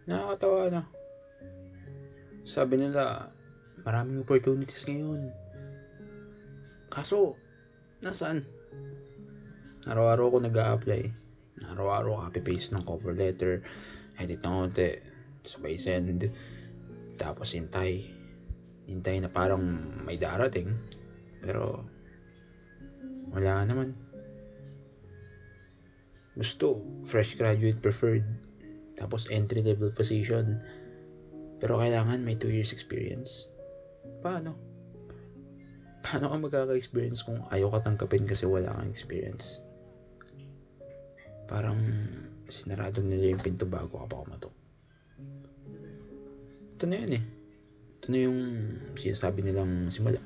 Nakakatawa na. Sabi nila, maraming opportunities ngayon. Kaso, nasaan? Araw-araw ako nag-a-apply. Araw-araw copy-paste ng cover letter, edit ng konti, sabay send, tapos hintay. Hintay na parang may darating, pero wala naman. Gusto, fresh graduate preferred, tapos entry level position, pero kailangan may 2 years experience. Paano? Paano ka magkaka-experience kung ayaw ka tangkapin kasi wala kang experience? Parang sinarado nila yung pinto bago ka pa kumatok. Ito na yun eh. Ito na yung sinasabi nilang simula.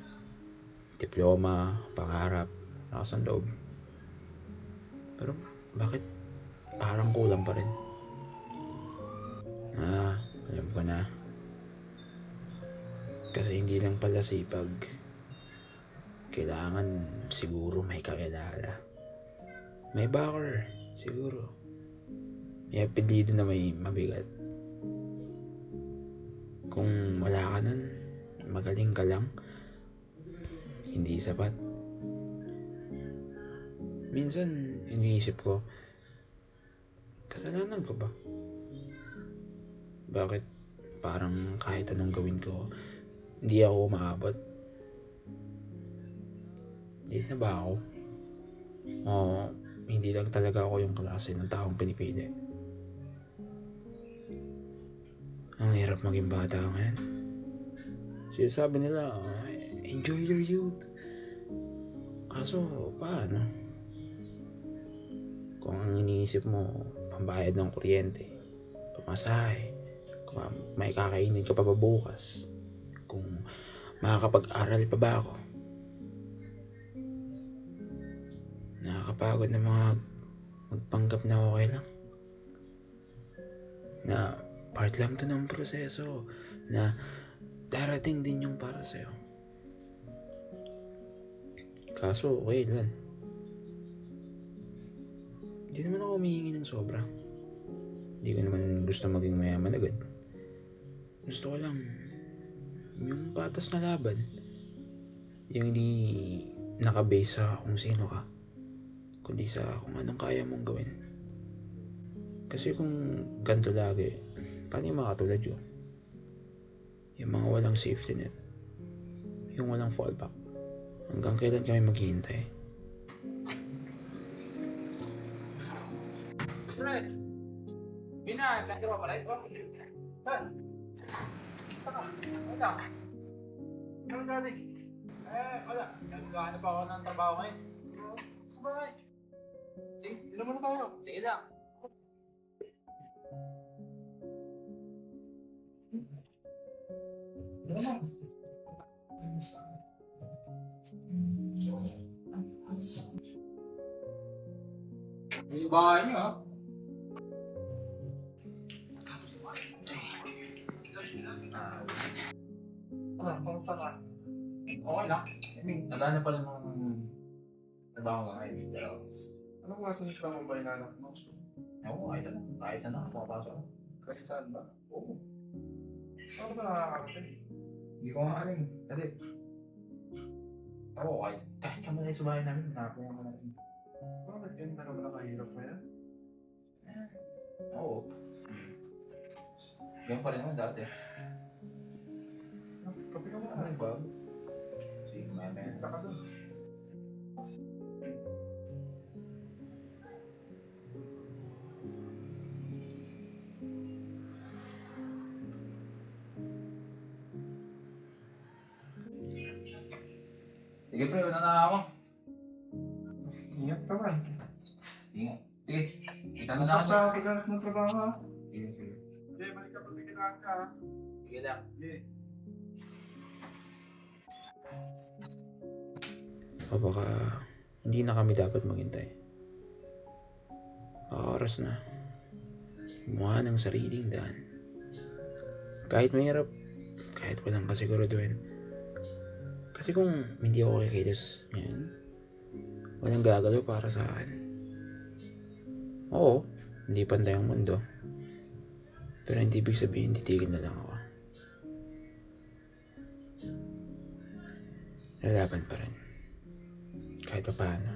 Diploma, pangarap, lakas ng loob. Pero bakit parang kulang pa rin? Alam ko na. Kasi hindi lang pala sipag. Kailangan siguro may kakilala. May backer, siguro. May apelido na may mabigat. Kung wala ka nun, magaling ka lang, hindi sapat. Minsan, iniisip ko, kasalanan ko ba? Bakit parang kahit anong gawin ko, hindi ako umaabot? Late na ba ako? O hindi lang talaga ako yung klase ng taong pinipili? Ang hirap maging bata ngayon. Sinasabi nila, enjoy your youth. Kaso, paano? Kung ang iniisip mo, pambayad ng kuryente, pamasahe, kung may kakainin ka pa ba bukas, kung makakapag-aral pa ba ako. Nakakapagod na magpanggap na okay lang. Na part lang to ng proseso, na darating din yung para sa'yo. Kaso, okay lang. Hindi naman ako humihingi ng sobra. Hindi ko naman gusto maging mayaman agad. Gusto ko lang yung patas na laban. Yung hindi nakabase sa kung sino ka, kundi sa kung anong kaya mong gawin. Kasi kung ganito lagi, paano yung mga katulad yun? Yung mga walang safety net, yung walang fallback. Hanggang kailan kami maghihintay? Fred! Bina, sakit pa pala ito. Saan? Basta ka. Wala. Anong galing? Wala. Nagkahanap pa ako ng trabaho ngayon. Sabay. Sige, ilan mo na tayo? Sige lang. Ilan mo? Yung bahay niyo, ha? Kamusta ka? Okay lang. Nagana pa rin ng trabaho nga ngayon. Anong klase ng trabaho ba inalak mo? Oo, kahit ano. Kahit saan ako papasok. Kahit saan ba? Oo. Paano ba nakakarating? Hindi ko nga alam. Kasi, oo, kahit ka muna sa bahay namin, nakakuha ka natin. Bakit yun? Ano ba nakahirap mo yan? Oo. Ganyan pa rin naman dati. Kapi ka Ano muna. nagbago? Sige, maya-maya. Saka doon. Sige pre, wala na ako. Ingat ka man. Ingat. Sige, kita na Ano ako. sa paghanap ng trabaho ha? Sige, sige. Okay, balik ka pag may kailangan ka ha? Sige lang. Okay. O baka hindi na kami dapat maghintay. Oras na. Gumawa ng sariling daan. Kahit mahirap, kahit walang kasiguraduhin. Kasi kung hindi ako kikilos ngayon, walang gagalaw para sa akin. Oo, hindi pantay ang mundo. Pero hindi ibig sabihin titigil na lang ako. Lalaban pa rin. Kahit pa paano.